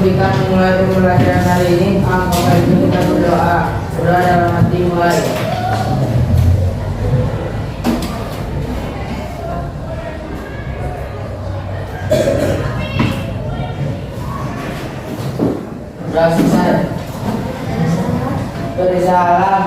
izinkan memulai pembelajaran hari ini. Maka itu kita berdoa. Berdoa dalam hati mulai. Sudah selesai. Beri salam.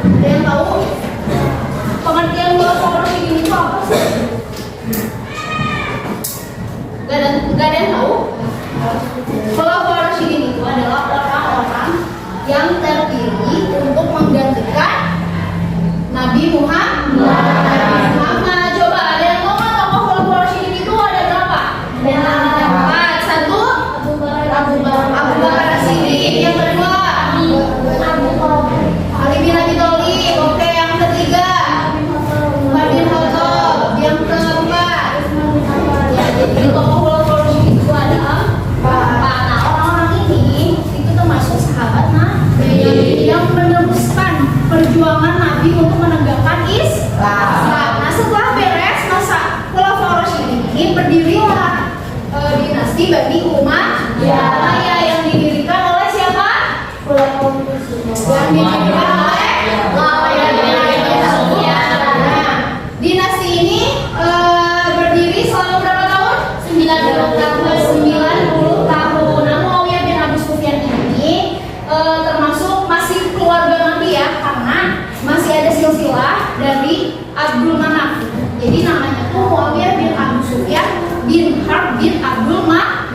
Ada yang tahu pengertian khulafaur rasyidin itu apa sih? Gak ada yang tahu? Khulafaur rasyidin itu adalah orang-orang yang terpilih untuk menggantikan Nabi Muhammad. Coba ada yang tahu nggak tokoh khulafaur rasyidin itu ada berapa? Ada 4. 1 Abu Bakar, Jadi tokoh khulafaur itu ada empat. Nah, orang-orang ini itu termasuk sahabat Nabi yang meneruskan perjuangan Nabi untuk menegakkan Islam. Nah, setelah beres masa khulafaur ini berdirilah dinasti Bani Umayyah yang didirikan oleh siapa? Yang didirikan oleh Muawiyah bin Abi Sufyan. Nah, dinasti ini berdiri selama berapa tahun? 90 tahun. Nah, Muawiyah bin Abi Sufyan ini termasuk masih keluarga Nabi ya, karena masih ada silsilah dari Abdul Manaf. Jadi namanya tuh Muawiyah bin Abi Sufyan bin Harb bin Abdul Manaf.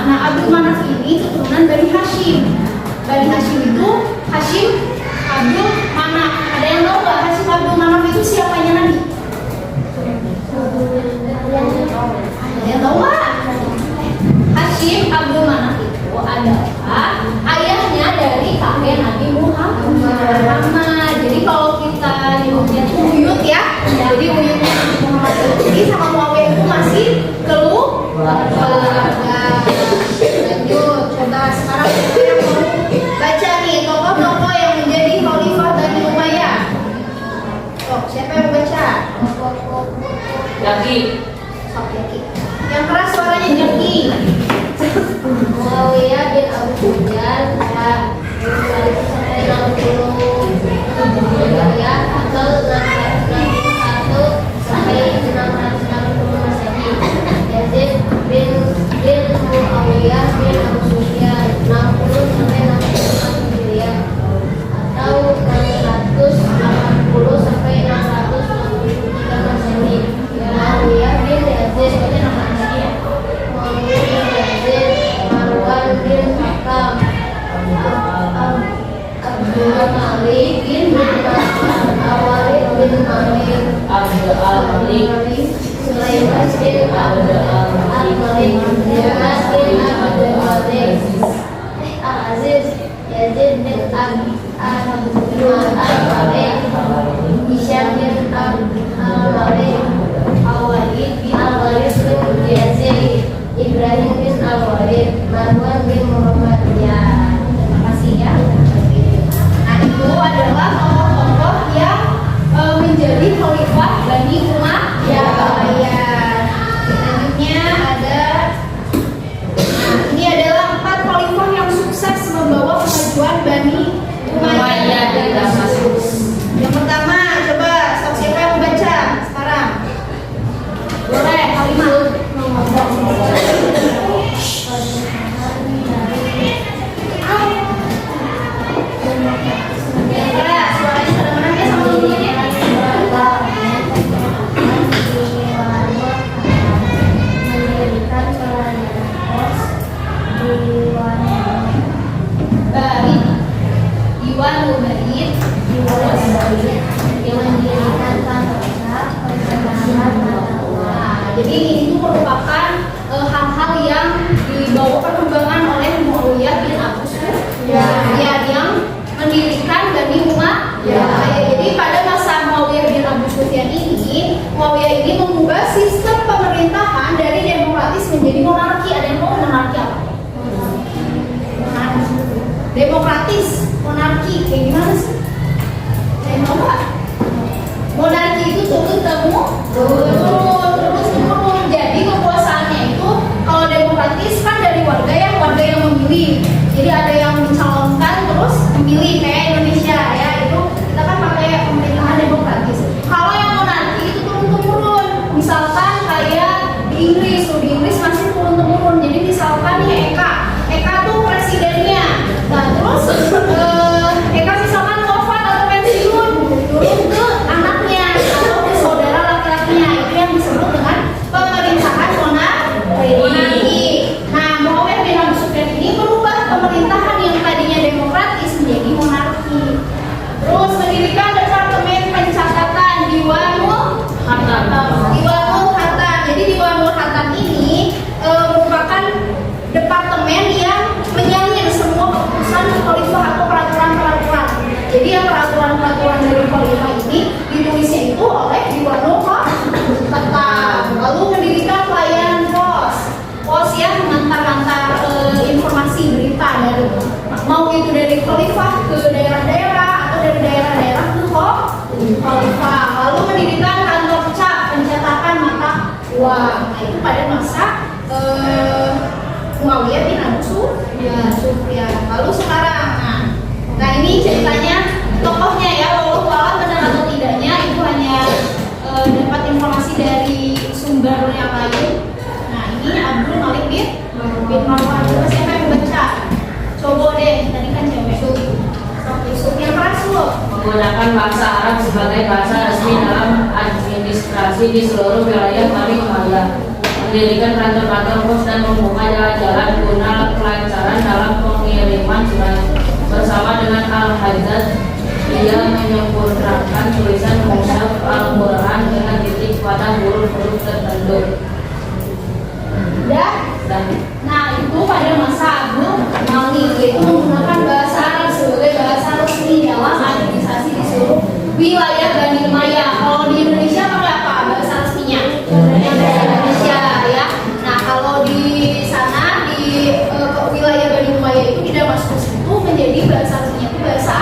Nah, Abdul Manaf ini keturunan dari Hashim. Dari Hashim itu Hashim Abdul Manaf. Ada yang tahu nggak Hashim Abdul Manaf itu siapanya Nabi? Ada yang tahu nggak? Hashim Abdul Manaf itu adalah ayahnya dari kakek Nabi Muhammad. Jadi kalau kita nyebutnya itu buyut ya, jadi buyutnya Nabi Muhammad ini sama Muawiyah itu masih keluarga. Lanjut, coba sekarang kita mau baca nih tokoh-tokoh yang menjadi khalifah Bani Umayyah. Siapa yang baca? Yaki. Yang keras suaranya Jaki. Muawiyah bin Abu Sufyan sampai 60 ya atau 661 sampai 660 Masehi. Yazid bin Muawiyah bin Abu Sufyan 60 sampai 66 Hijriah atau 680 sampai 663 Masehi. Muawiyah bin Yazid Marwan bin Hakam Abdul Malik bin Awalid bin Malik Sulaiman bin Abdul Malik Yunus bin Abdul Aziz Yazid bin Abdul Malik Hisham bin Al-Malik Awalid bin Yazid Ibrahim bin Al-Walid, Marwan bin Muhammad. Ya, terima kasih ya. Nah, itu adalah tokoh-tokoh yang menjadi khalifah Bani Umayyah. Selanjutnya ada, ini adalah 4 khalifah yang sukses membawa kemajuan Bani Umayyah dari Damaskus. Yang pertama, coba siapa yang membaca sekarang? Boleh, Halimah. Jadi ini merupakan hal-hal yang dibawa perkembangan oleh Muawiyah bin Abu Sufyan yang mendirikan Bani Umayyah. Jadi pada masa Muawiyah bin Abu Sufyan ini, Muawiyah ini mengubah sistem pemerintahan dari demokratis menjadi monarki. Ada yang mau monarki apa? Demokratis, monarki, kayak gimana sih? Saya mau nggak? Monarki itu turun terus turun. Jadi kekuasaannya itu kalau demokratis kan dari warga yang memilih. Jadi ada yang mencalonkan terus memilih kayak Indonesia ya, itu kita kan pakai pemerintahan demokratis. Kalau yang monarki itu turun temurun. Misalkan kayak di Inggris masih turun temurun. Jadi misalkan nih Eka tuh presidennya. Nah terus Eka misalkan wafat atau pensiun, turun ke anaknya atau ke saudara laki-lakinya. Itu yang disebut dengan pemerintahan monarki. Nah, Muawiyah bin Abu Sufyan ini merubah pemerintahan yang tadinya demokratis menjadi monarki. Terus mendirikan departemen pencatatan Diwanul Harta. Jadi Diwanul Harta itu dari khalifah ke daerah-daerah atau dari daerah-daerah ke khalifah. Lalu mendirikan kantor cap pencetakan mata uang. Nah, itu pada masa Umayyah bin Abu Sufyan. Lalu sekarang, nah ini ceritanya tokohnya ya, walau alam benar atau tidaknya itu hanya dapat informasi dari sumber yang lain. Nah ini Abdul Malik bin Marwan. Coba siapa yang membaca? Coba deh, tadi kan cewek. Yusuf yang keras loh. Menggunakan bahasa Arab sebagai bahasa resmi dalam administrasi di seluruh wilayah Bani Umayyah. Mendirikan kantor-kantor pos dan membuka jalan-jalan guna kelancaran dalam pengiriman surat. Bersama dengan Al-Hajjaj, ia menyempurnakan tulisan mushaf Al-Quran dengan titik pada huruf-huruf tertentu. Nah itu pada masa Abdul Malik, yaitu menggunakan bahasa Arab sebagai bahasa resmi dalam administrasi di seluruh wilayah Bani Umayyah. Kalau di Indonesia pakai apa bahasa resminya? Bahasa Indonesia ya. Nah kalau di sana di wilayah Bani Umayyah itu di Damaskus itu menjadi bahasa resminya itu bahasa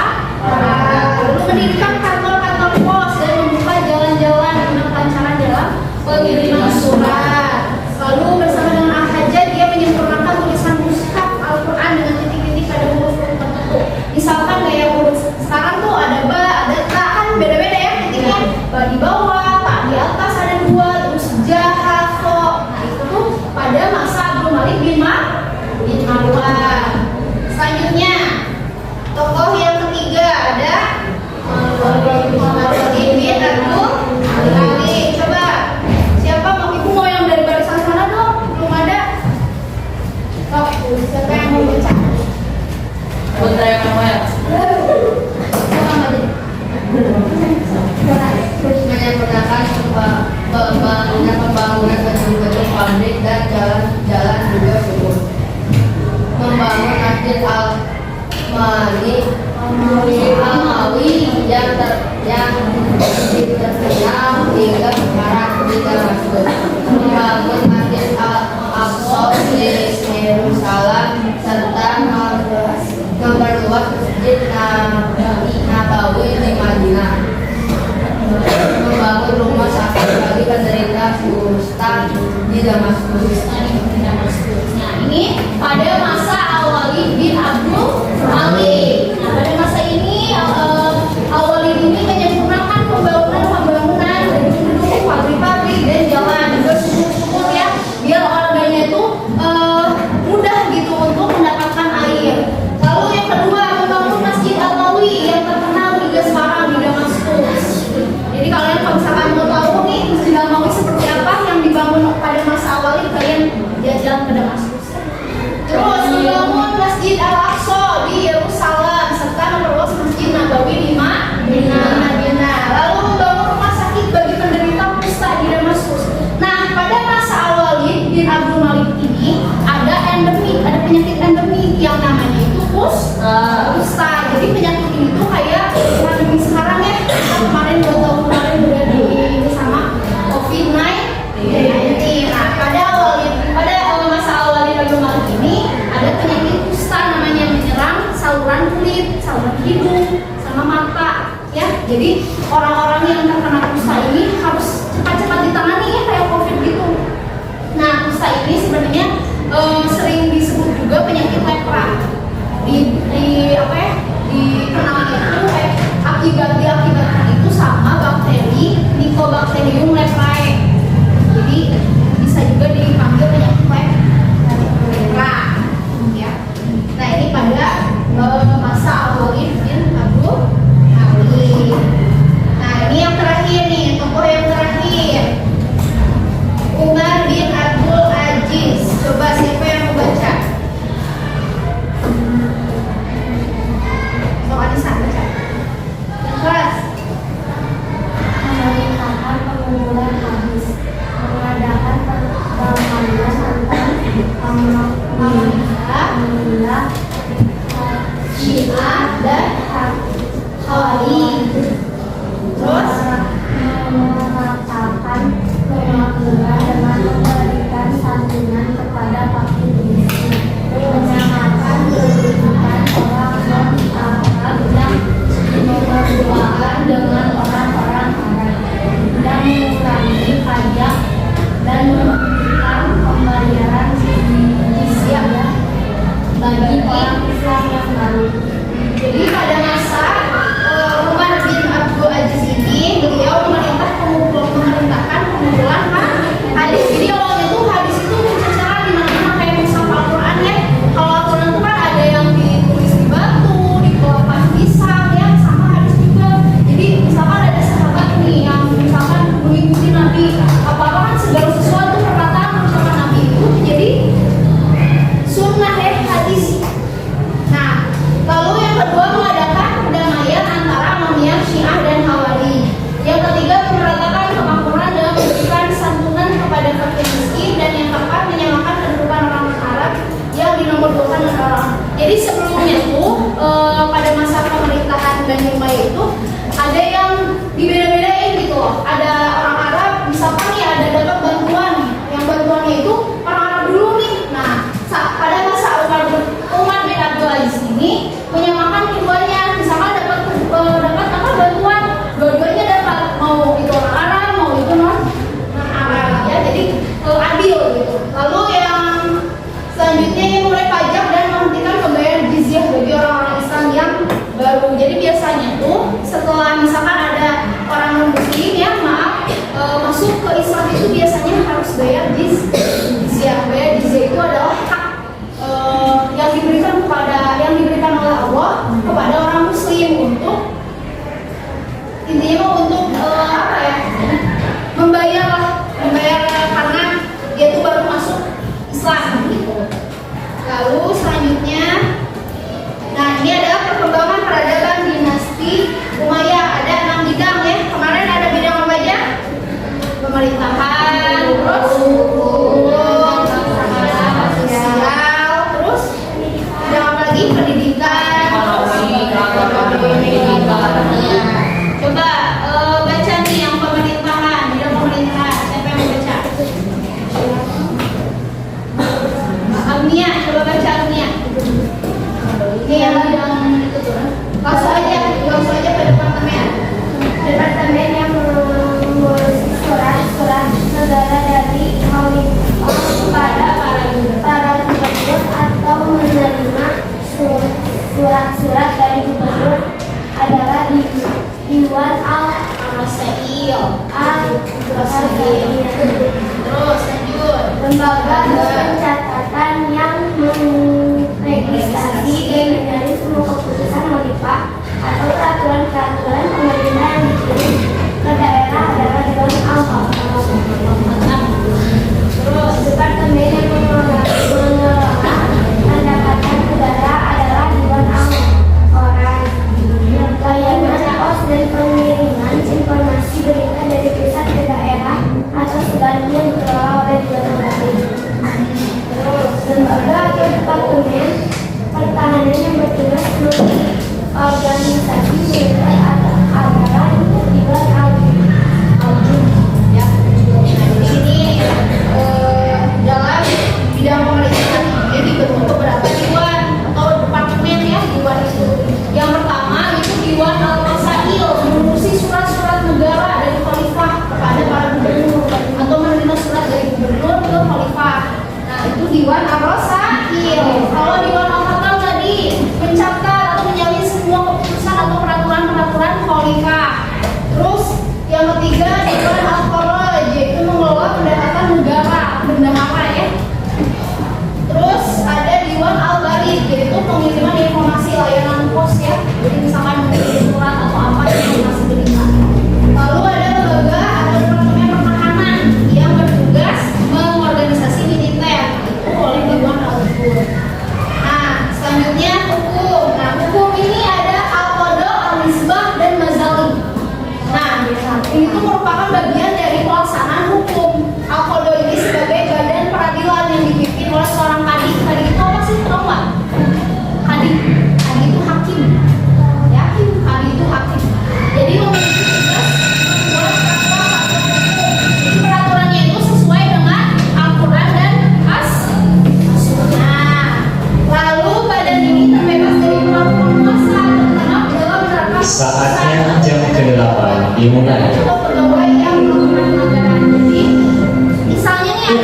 Arab. Lalu mendirikan kantor-kantor pos dan membuka jalan-jalan untuk kelancaran dalam pengiriman surat. Lalu bersama dengan Al-Hajjaj dia menyempurnakan tulisan mushaf Al-Quran dengan titik-titik pada huruf-huruf tertentu. Misalkan kayak huruf sekarang tuh ada ba, ada ta, kan beda-beda ya titiknya. Ba di bawah, ta di atas ada dua, terus jaha, kho. Nah itu tuh pada masa Abdul Malik bin Marwan. Selanjutnya tokoh yang ketiga ada Muhammad bin Abdul Ali. Coba siapa mau yang dari barisan sana dong? Belum ada. Oh, siapa yang mau baca? Putra yang awal. Menyempurnakan pembangunan gedung-gedung pabrik dan jalan-jalan juga subur. Membangun Masjid Al-Mawi yang terkenal hingga sekarang di Damaskus. Membangun Masjid Al-Aqsa di Yerusalem serta memperluas Masjid Nabawi di Madinah. Membangun rumah sakit bagi penderita kusta di Damaskus. Nah ini pada masa Al-Walid bin Abdul Malik. Nah pada masa ini Al-Walid ini menyempurnakan pembangunan gedung-gedung, pabrik-pabrik dan jalan juga sumur-sumur ya, biar warganya itu mudah gitu untuk mendapatkan air. Lalu yang kedua membangun Masjid Al-Nawawi yang terkenal hingga sekarang di Damaskus. Jadi kalian kalau misalkan mau tahu nih Masjid Al-Nawawi seperti apa yang dibangun pada masa Al-Walid, kalian jalan ke Damaskus. Terus membangun Masjid Al-Aqsa di Yerusalem serta memperluas Masjid Nabawi di Madinah. Lalu membangun rumah sakit bagi penderita kusta di Damaskus. Nah, pada masa Al-Walid bin Abdul Malik ini ada penyakit endemik yang namanya itu kusta. Jadi penyakit ini tuh kayak pandemi sekarang ya. Kemarin 2 tahun kemarin udah di sama COVID-19. Nah, pada masa Al-Walid bin Abdul Malik ini ada penyakit kusta namanya menyerang saluran kulit, saluran hidung, sama mata ya. Jadi orang-orang yang terkena kusta ini harus cepat-cepat ditangani ya kayak COVID gitu. Nah, kusta ini sebenarnya sering disebut juga penyakit lepra. Dikenalnya itu diakibatkan itu sama bakteri Mycobacterium leprae. Jadi bisa juga dipanggil penyakit lepra ya. Nah ini pada masa Al-Walid bin Abdul Malik. Nah ini yang terakhir nih, tokoh yang terakhir Umar bin Abdul Aziz. Coba siapa yang mau baca? Anissa baca. Yang keras. Memerintahkan pengumpulan hadis, mengadakan perkahwinan antar Alhamdulillah Syiah dan Khawarij. Terus mengatakan kemakmuran dengan memberikan santunan kepada fakir miskin, menyamakan kedudukan orang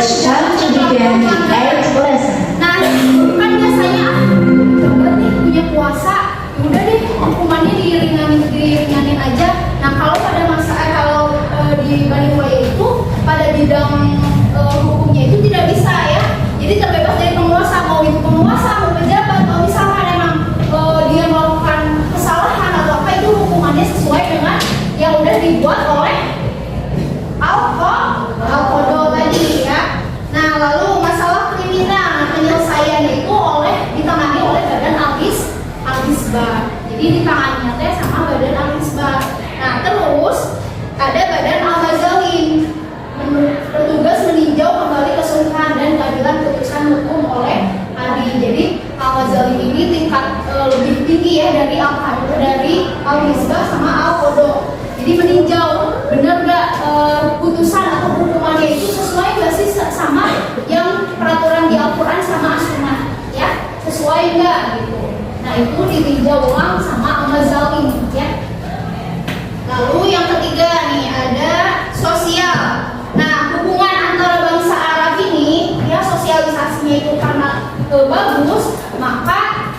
Welcome to the 28th lesson. Nah, kan biasanya coba nih punya puasa, udah deh hukumannya diringanin aja. Nah, kalau pada di Bani Umayyah itu pada bidang hukumnya itu tidak bisa ya. Jadi terbebas dari penguasa, mau itu penguasa, mau pejabat, kalau misalkan emang dia melakukan kesalahan atau apa itu hukumannya sesuai dengan yang udah dibuat oleh Al-Qadha tadi ya. Nah, lalu masalah kriminal penyelesaiannya itu ditangani oleh Badan Al-Hisbah. Jadi ditanganinya teh sama Badan Al-Hisbah. Nah, terus ada Badan Al-Mazalim, bertugas meninjau kembali kesulitan dan keadilan putusan hukum oleh hakim. Jadi Al-Mazalim ini tingkat lebih tinggi ya dari Al-Hisbah sama Al-Qadha. Jadi meninjau benar nggak putusan atau hukumannya itu sesuai nggak sih sama yang peraturan di Al-Quran sama As-Sunnah ya, sesuai nggak gitu. Nah, itu ditinjau ulang sama Al-Mazalim ya. Lalu yang ketiga nih ada sosial. Nah, hubungan antara bangsa Arab ini ya sosialisasinya itu karena bagus, maka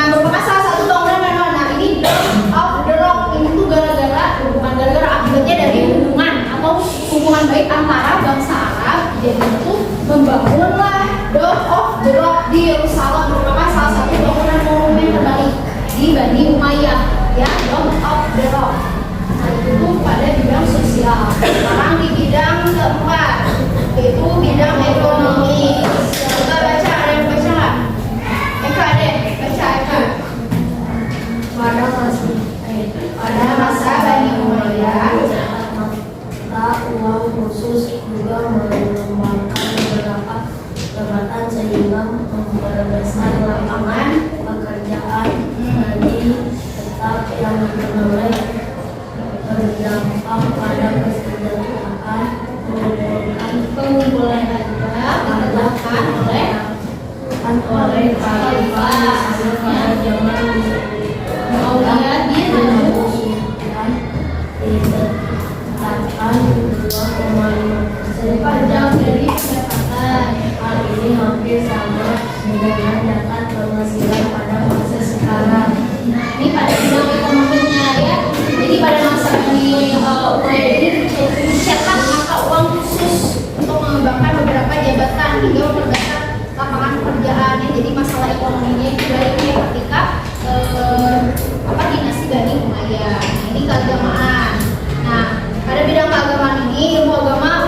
merupakan salah satu bangunan manual. Nah, ini Dome of the Rock ini tuh bukan gara-gara akibatnya dari hubungan baik antara bangsa Arab. Jadi itu membangunlah Dome of the Rock di Yerusalem, merupakan salah satu bangunan monumen terbaik di Bani Umayyah ya, Dome of the Rock. Nah, itu tuh pada bidang sosial. Sekarang di bidang keempat yaitu bidang ekonomi. Coba baca, ada yang baca nggak? Eka deh, baca Eka. Pada masa Bani Umayyah, uang khusus juga mengembangkan beberapa jabatan sehingga memperbesar lapangan pekerjaan bagi tetap yang diperoleh, berdampak pada kesejahteraan, pengumpulan harga dilakukan oleh khalifah pada zaman Muawiyah bin ditetapkan 2,5% panjang dari pendapatan. Hal ini hampir sama dengan data penghasilan pada masa sekarang. Nah, ini pada bidang ekonominya ya. Jadi pada masa ini Umayyah ini mencetak mata uang khusus untuk mengembangkan beberapa jabatan hingga memperbesar lapangan pekerjaannya. Jadi masalah ekonominya itu baiknya ketika dinasti Bani Umayyah. Nah, ini keagamaan. Nah, pada bidang keagamaan ini ilmu agama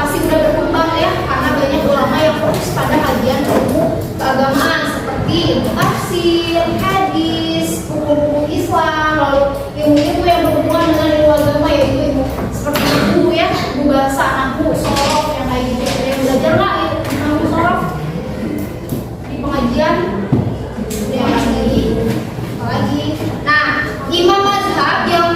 pasti sudah berkembang ya, karena banyak ulama yang fokus pada kajian ilmu keagamaan seperti ilmu tafsir, hadis, hukum Islam, lalu ilmu yang berhubungan dengan ilmu agama yaitu ilmu seperti buku ya, buku bahasa, nahwu, shorof yang kayak gitu. Ada yang belajar nggak nahwu shorof di pengajian? Ada yang lagi? Apalagi? Nah, imam mazhab yang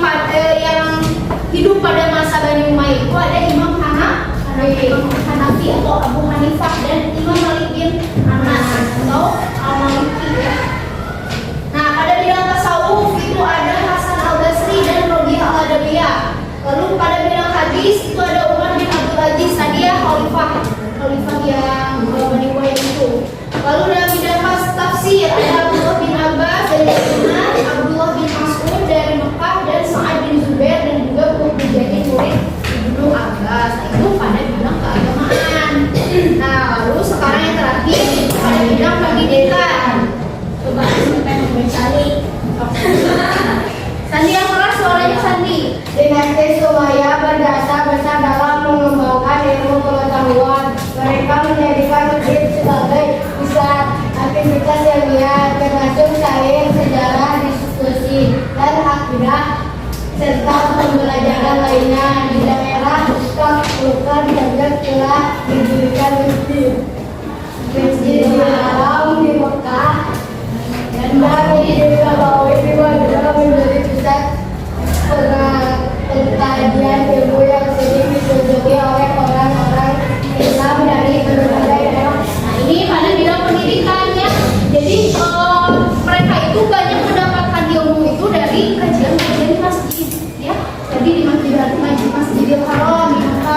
hidup pada masa Bani Umayyah itu ada Imam Hanafi atau Abu Hanifah dan Imam Malik bin Anas atau Al-Maliki ya. Nah, pada bidang tasawuf itu ada Hasan Al-Basri dan Rabi'ah Al-Adawiyah. Lalu pada bidang hadis itu ada Umar bin Abdul Aziz, tadi ya khalifah yang Bani Umayyah itu. Lalu dalam bidang tafsir ada Abdullah bin Abbas dari Madinah, Abdullah bin Mas'ud dari Mekah, dan Sa'ad bin Zubair, dan juga menjadi murid Ibnu Abbas. Nah, itu pada bidang keagamaan. Nah, lalu sekarang yang terakhir itu pada bidang pendidikan. Coba siapa yang mau cari? Sandi yang keras suaranya Sandi. Dinasti Umayyah berdasar besar dalam mengembangkan ilmu pengetahuan. Mereka menjadikan masjid sebagai pusat aktivitas ilmiah termasuk sains, sejarah, diskusi, dan akidah, serta pembelajaran lainnya. Di daerah Kafur juga telah didirikan masjid Haram di Mekah dan Masjid Nabawi di Madinah menjadi pusat pengkajian ilmu yang sering dikunjungi oleh orang-orang Islam dari berbagai daerah. Nah, ini pada bidang pendidikan ya. Jadi mereka itu banyak mendapatkan ilmu itu dari kajian-kajian di masjid ya. Jadi di Masjidil Haram di Mekah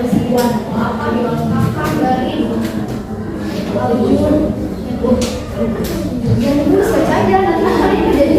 Siwan akan dilengkapkan dari Aljun yang itu saja nanti hari ini jadi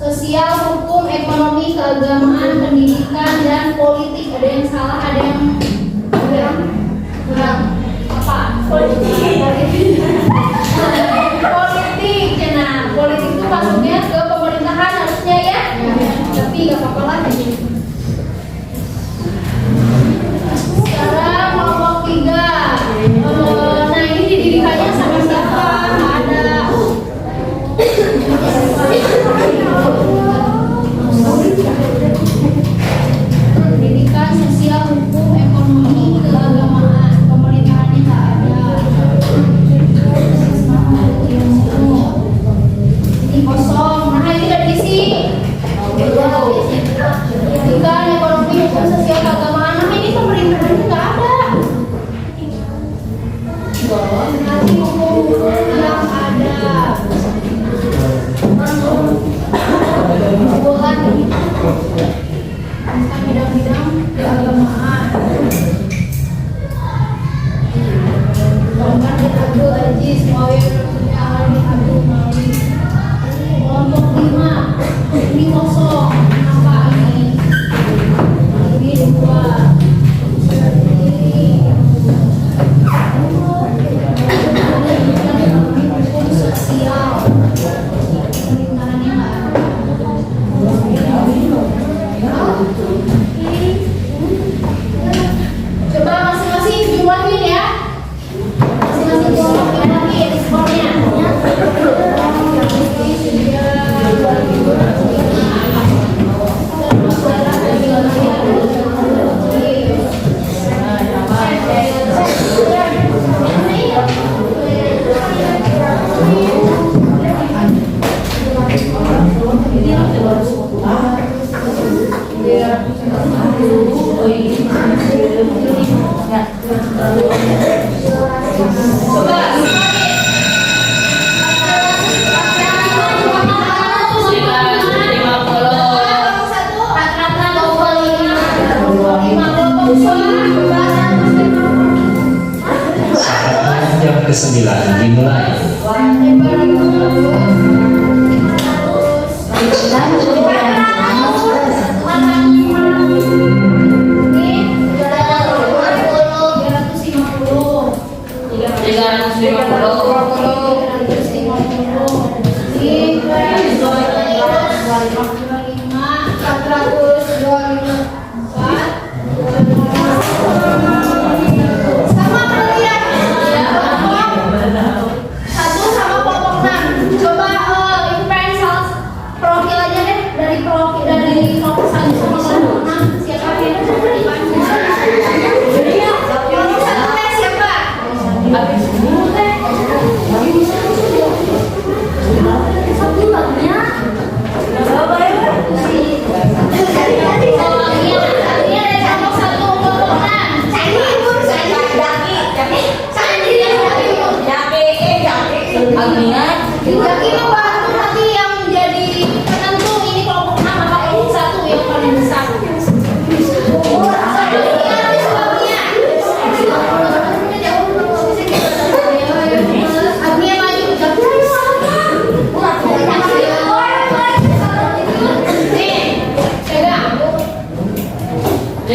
Sosial, hukum, ekonomi, keagamaan, pendidikan, dan politik. Ada yang salah, ada yang kurang apa? Politik. Nah, politik itu masuknya ke pemerintahan harusnya ya. Tapi gak apa-apa lah. Sekarang kelompok 3. Nah, ini didirikannya sama siapa? Ada pendidikan, sosial, hukum, ekonomi, keagamaan. Pemerintahannya tak ada. Ini kosong. Nah, ini udah diisi. Pendidikan, ekonomi, hukum, sosial, keagamaan. Nah, ini pemerintahannya tak ada. Nanti hukum yang ada. Bukan bidang-bidang keagamaan. Bahkan Abdul Aziz Muawiyah bin Abdul Malik. Kelompok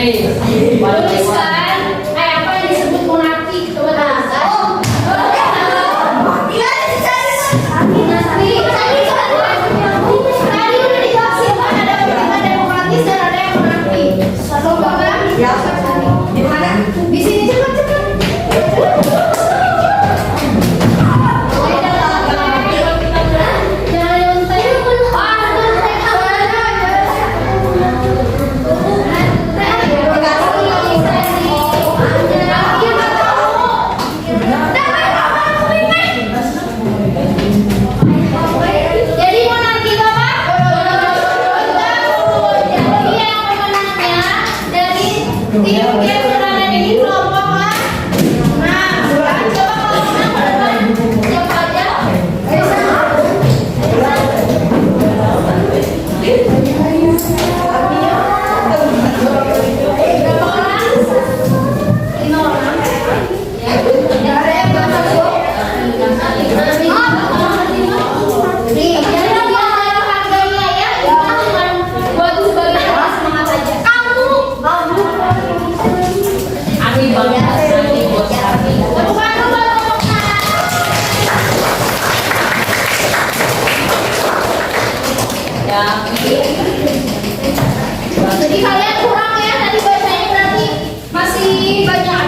Tuliskan apa yang disebut monarki. Coba tuliskan. Tadi udah dijelasin kan ada pemerintahan demokratis dan ada yang monarki. Coba kan? Di mana? Di sini cepat. Jadi monarki itu apa? Jadi yang pemenangnya dari tim yang berada di kelompok lah. Nah, coba kalau menang pada siapa aja? Berapa orang? 5 orang. Ya, ada yang nggak masuk. Nih, jadi dia harganya ya, itu cuma buat sebagai semangat aja. Kamu. Ami banget nanti bos kami. Bukan dulu tepuknya. Ya, Jadi kalian kurang ya tadi bacanya berarti masih banyak